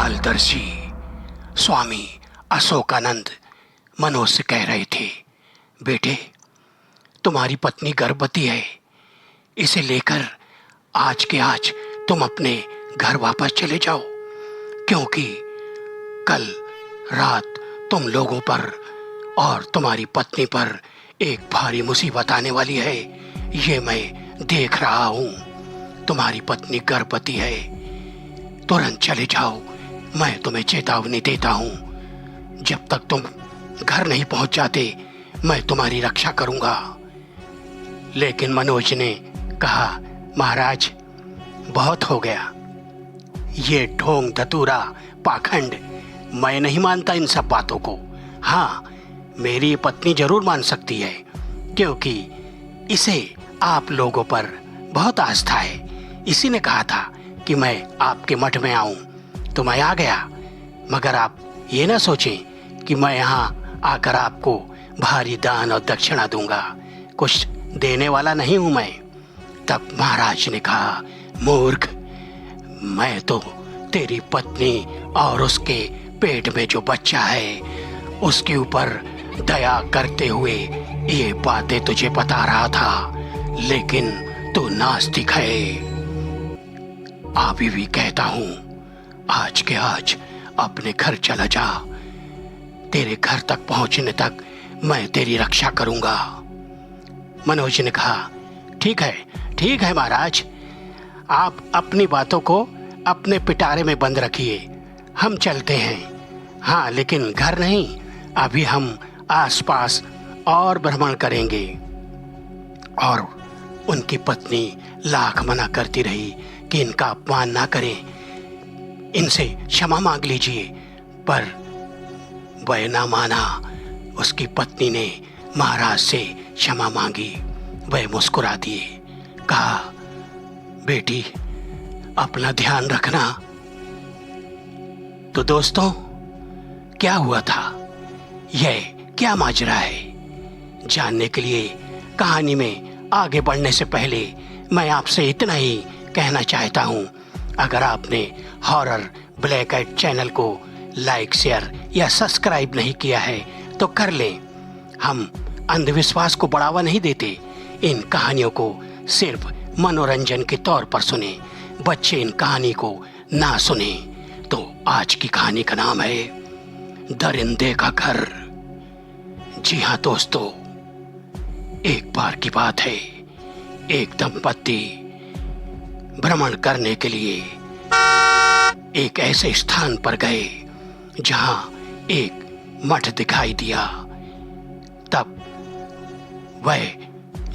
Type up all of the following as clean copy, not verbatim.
कालदर्शी स्वामी अशोकानंद मनोज से कह रहे थे, बेटे तुम्हारी पत्नी गर्भवती है, इसे लेकर आज के आज तुम अपने घर वापस चले जाओ, क्योंकि कल रात तुम लोगों पर और तुम्हारी पत्नी पर एक भारी मुसीबत आने वाली है। ये मैं देख रहा हूँ। तुम्हारी पत्नी गर्भवती है, तुरंत चले जाओ। मैं तुम्हें चेतावनी देता हूँ, जब तक तुम घर नहीं पहुंच जाते मैं तुम्हारी रक्षा करूंगा। लेकिन मनोज ने कहा, महाराज बहुत हो गया, ये ढोंग धतूरा पाखंड, मैं नहीं मानता इन सब बातों को। हाँ, मेरी पत्नी जरूर मान सकती है, क्योंकि इसे आप लोगों पर बहुत आस्था है। इसी ने कहा था कि मैं आपके मठ में आऊं, तो मैं आ गया। मगर आप ये ना सोचें कि मैं यहाँ आकर आपको भारी दान और दक्षिणा दूंगा, कुछ देने वाला नहीं हूं मैं। तब महाराज ने कहा, मूर्ख, मैं तो तेरी पत्नी और उसके पेट में जो बच्चा है उसके ऊपर दया करते हुए ये बातें तुझे बता रहा था, लेकिन तू नास्तिक है। अभी भी कहता हूं, आज के आज अपने घर चला जा। तेरे घर तक पहुंचने तक मैं तेरी रक्षा करूंगा। मनोज ने कहा, ठीक है महाराज, आप अपनी बातों को अपने पिटारे में बंद रखिए, हम चलते हैं। हाँ, लेकिन घर नहीं, अभी हम आसपास और भ्रमण करेंगे। और उनकी पत्नी लाख मना करती रही कि इनका अपमान ना करें, इनसे क्षमा मांग लीजिए, पर वह ना माना। उसकी पत्नी ने महाराज से क्षमा मांगी। वह मुस्कुरा दिए, कहा, बेटी अपना ध्यान रखना। तो दोस्तों, क्या हुआ था, यह क्या माजरा है, जानने के लिए कहानी में आगे बढ़ने से पहले मैं आपसे इतना ही कहना चाहता हूं, अगर आपने हॉरर ब्लैक आइट चैनल को लाइक, शेयर या सब्सक्राइब नहीं किया है तो कर लें। हम अंधविश्वास को बढ़ावा नहीं देते, इन कहानियों को सिर्फ मनोरंजन के तौर पर सुने, बच्चे इन कहानी को ना सुने। तो आज की कहानी का नाम है दरिंदे का घर। जी हाँ दोस्तों, एक बार की बात है, एक दंपत्ति भ्रमण करने के लिए एक ऐसे स्थान पर गए जहां एक मठ दिखाई दिया। तब वह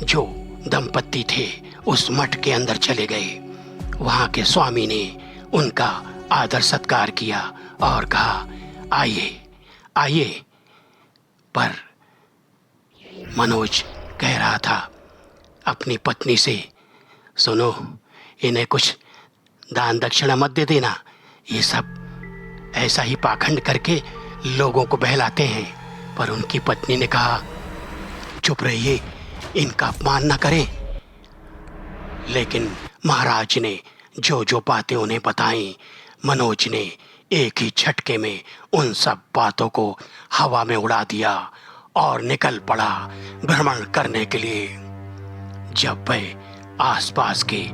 जो दंपत्ति थे उस मठ के अंदर चले गए। वहां के स्वामी ने उनका आदर सत्कार किया और कहा, आइए आइए। पर मनोज कह रहा था अपनी पत्नी से, सुनो, इन्हें कुछ दान दक्षिणा मत दे देना, ये सब ऐसा ही पाखंड करके लोगों को बहलाते हैं। पर उनकी पत्नी ने कहा, चुप रहिए, इनका अपमान न करें। लेकिन महाराज ने जो जो बातें उन्हें बताई, मनोज ने एक ही झटके में उन सब बातों को हवा में उड़ा दिया और निकल पड़ा भ्रमण करने के लिए। जब वह आसपास के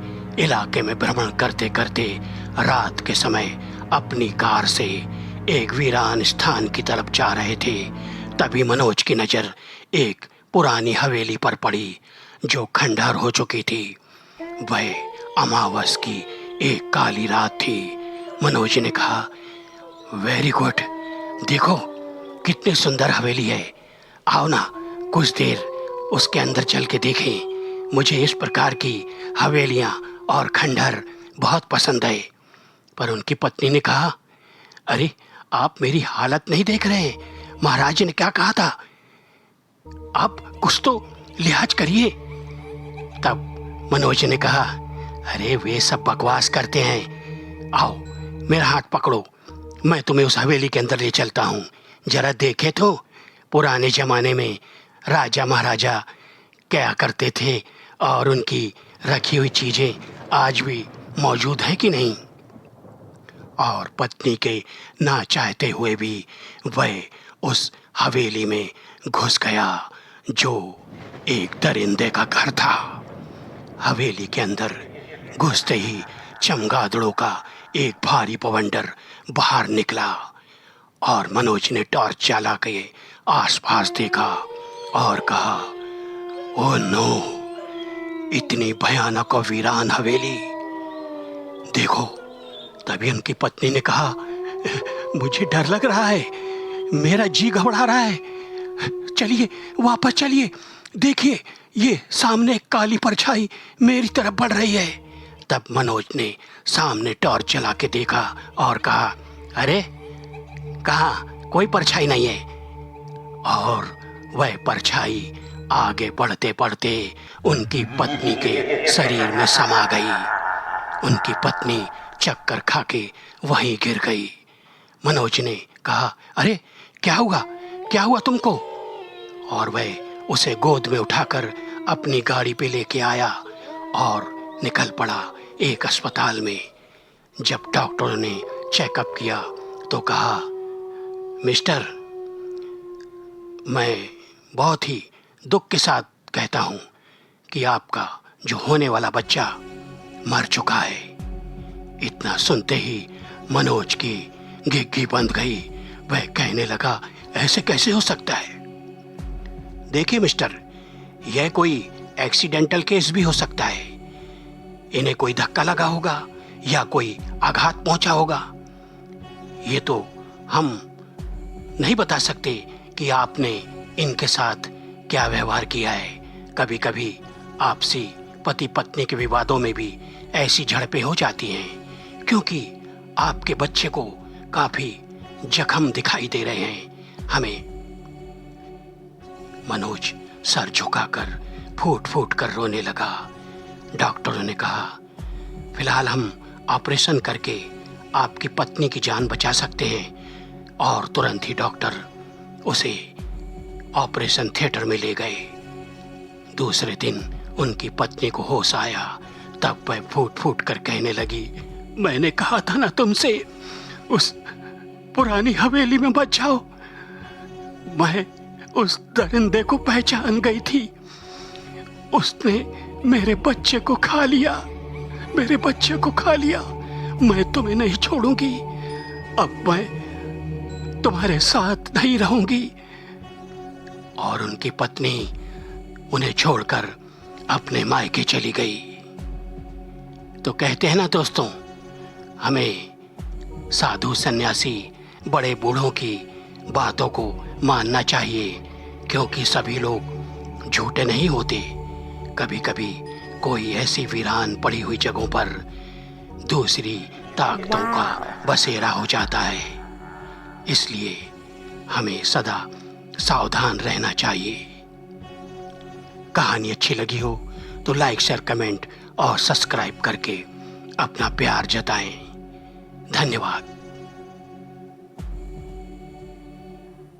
इलाके में भ्रमण करते करते रात के समय अपनी कार से एक वीरान स्थान की तरफ जा रहे थे, तभी मनोज की नजर एक पुरानी हवेली पर पड़ी जो खंडहर हो चुकी थी। वह अमावस की एक काली रात थी। मनोज ने कहा, वेरी गुड, देखो कितनी सुंदर हवेली है, आओ ना कुछ देर उसके अंदर चल के देखें। मुझे इस प्रकार की हवेलियां और खंडहर बहुत पसंद है। पर उनकी पत्नी ने कहा, अरे आप मेरी हालत नहीं देख रहे, महाराज ने क्या कहा था, आप कुछ तो लिहाज करिए। तब मनोज ने कहा, अरे वे सब बकवास करते हैं, आओ मेरा हाथ पकड़ो, मैं तुम्हें उस हवेली के अंदर ले चलता हूँ। जरा देखे तो पुराने जमाने में राजा महाराजा क्या करते थे और उनकी रखी हुई चीजें आज भी मौजूद हैं कि नहीं। और पत्नी के ना चाहते हुए भी वह उस हवेली में घुस गया जो एक दरिंदे का घर था। हवेली के अंदर घुसते ही चमगादड़ों का एक भारी बवंडर बाहर निकला और मनोज ने टॉर्च जला के आसपास देखा और कहा, ओह नो, इतनी भयानक और वीरान हवेली। देखो, तभी उनकी पत्नी ने कहा, मुझे डर लग रहा है, मेरा जी घबरा रहा है, चलिए वापस चलिए, देखिए ये सामने एक काली परछाई मेरी तरफ बढ़ रही है। तब मनोज ने सामने टॉर्च जला के देखा और कहा, अरे कहाँ, कोई परछाई नहीं है। और वह परछाई आगे बढ़ते बढ़ते उनकी पत्नी के शरीर में समा गई। उनकी पत्नी चक्कर खा के वहीं गिर गई। मनोज ने कहा, अरे क्या हुआ तुमको? और वह उसे गोद में उठाकर अपनी गाड़ी पे लेके आया और निकल पड़ा एक अस्पताल में। जब डॉक्टरों ने चेकअप किया तो कहा, मिस्टर, मैं बहुत ही दुख के साथ कहता हूँ कि आपका जो होने वाला बच्चा मर चुका है। इतना सुनते ही मनोज की घिघी बंद गई। वह कहने लगा, ऐसे कैसे हो सकता है? देखिए मिस्टर, यह कोई एक्सीडेंटल केस भी हो सकता है। इन्हें कोई धक्का लगा होगा या कोई आघात पहुंचा होगा। ये तो हम नहीं बता सकते कि आपने इनके साथ क्या व्यवहार किया है। कभी कभी आपसी पति पत्नी के विवादों में भी ऐसी झड़पें हो जाती हैं, क्योंकि आपके बच्चे को काफी जख्म दिखाई दे रहे हैं हमें। मनोज सर झुकाकर फूट फूट कर रोने लगा। डॉक्टरों ने कहा, फिलहाल हम ऑपरेशन करके आपकी पत्नी की जान बचा सकते हैं। और तुरंत ही डॉक्टर उसे ऑपरेशन थिएटर में ले गए। दूसरे दिन उनकी पत्नी को होश आया। तब वह फूट फूट कर कहने लगी, मैंने कहा था ना तुमसे, उस पुरानी हवेली में मत जाओ। मैं उस दरिंदे को पहचान गई थी। उसने मेरे बच्चे को खा लिया। मैं तुम्हें नहीं छोड़ूंगी। अब मैं तुम्हारे साथ नहीं रहूंगी। और उनकी पत्नी उन्हें छोड़कर अपने मायके चली गई। तो कहते हैं ना दोस्तों, हमें साधु सन्यासी बड़े बूढ़ों की बातों को मानना चाहिए, क्योंकि सभी लोग झूठे नहीं होते। कभी कभी कोई ऐसी वीरान पड़ी हुई जगहों पर दूसरी ताकतों का बसेरा हो जाता है। इसलिए हमें सदा सावधान रहना चाहिए। कहानी अच्छी लगी हो तो लाइक, शेयर, कमेंट और सब्सक्राइब करके अपना प्यार जताएं। धन्यवाद।